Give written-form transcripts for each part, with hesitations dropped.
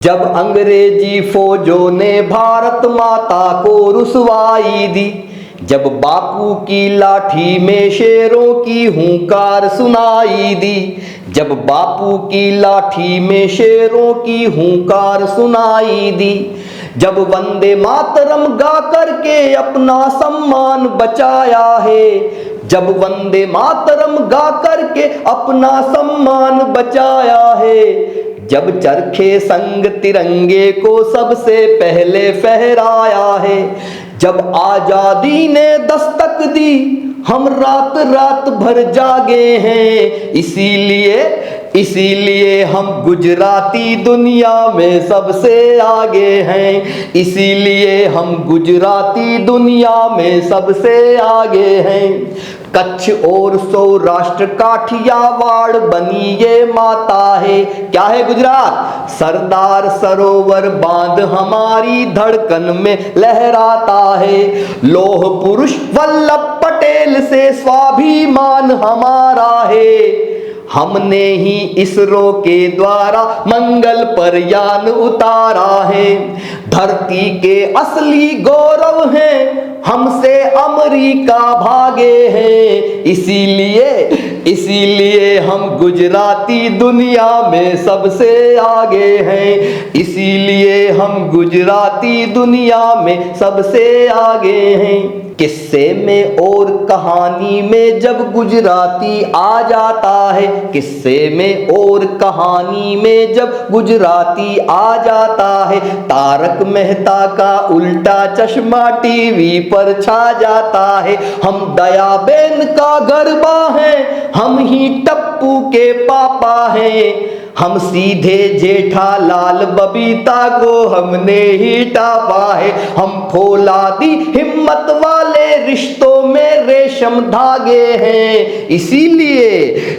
जब अंग्रेजी फौजों ने भारत माता को रुसवाई दी, जब बापू की लाठी में शेरों की हुंकार सुनाई दी, जब बापू की लाठी में शेरों की हुंकार सुनाई दी, जब वंदे मातरम गा करके अपना सम्मान बचाया है, जब वंदे मातरम गा करके अपना सम्मान बचाया है, जब चरखे संग तिरंगे को सबसे पहले फहराया है, जब आजादी ने दस्तक दी हम रात रात भर जागे हैं, इसीलिए हम गुजराती दुनिया में सबसे आगे हैं, इसीलिए हम गुजराती दुनिया में सबसे आगे हैं। कच्छ और सौराष्ट्र काठियावाड़ बनी ये माता है, क्या है गुजरात? सरदार सरोवर बांध हमारी धड़कन में लहराता है, लौह पुरुष वल्लभ पटेल से स्वाभिमान हमारा है, हमने ही इसरो के द्वारा मंगल पर यान उतारा है, धरती के असली गौरव हैं हमसे अमेरिका भागे हैं, इसीलिए हम गुजराती दुनिया में सबसे आगे हैं, इसीलिए हम गुजराती दुनिया में सबसे आगे हैं। किस्से में और कहानी में जब गुजराती आ जाता है, किस्से में और कहानी में जब गुजराती आ जाता है, तारक मेहता का उल्टा चश्मा टीवी पर छा जाता है, हम दयाबेन का गरबा हैं, हम ही टप्पू के पापा हैं, हम सीधे जेठालाल बबीता को हमने ही टापा है, हम फौलादी हिम्मत वाले रिश्तों में रेशम धागे हैं,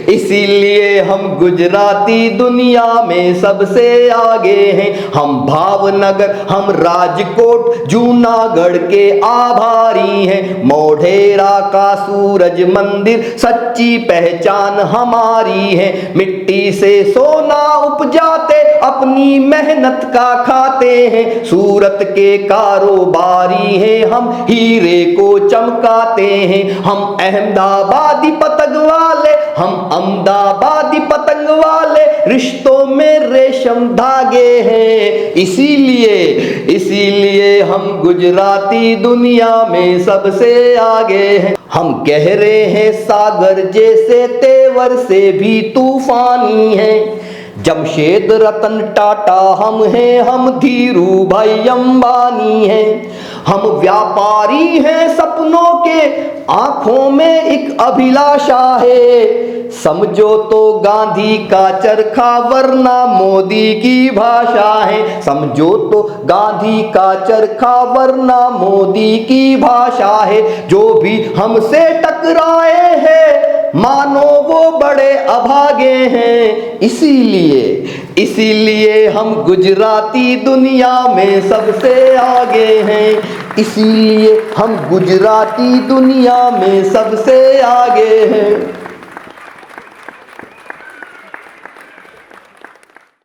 इसीलिए हम गुजराती दुनिया में सबसे आगे हैं। हम भावनगर, हम राजकोट, जूनागढ़ के आभारी हैं, मोढेरा का सूरज मंदिर सच्ची पहचान हमारी है, मिट्टी से सोना उपजाते अपनी मेहनत का खाते हैं, सूरत के कारोबारी हैं हम हीरे को चमकाते हैं, हम अहमदाबादी पतंग वाले, हम अहमदाबादी पतंग वाले रिश्तों में रेशम धागे हैं, इसीलिए हम गुजराती दुनिया में सबसे आगे हैं। हम गहरे हैं सागर जैसे, तेवर से भी तूफानी हैं, जमशेद रतन टाटा हम हैं, हम धीरू भाई अंबानी हैं, हम व्यापारी हैं सपनों के, आंखों में एक अभिलाषा है, समझो तो गांधी का चरखा वरना मोदी की भाषा है, समझो तो गांधी का चरखा वरना मोदी की भाषा है, जो भी हमसे टकराए हैं मानो वो बड़े अभागे हैं, इसीलिए हम गुजराती दुनिया में सबसे आगे हैं, इसीलिए हम गुजराती दुनिया में सबसे आगे हैं।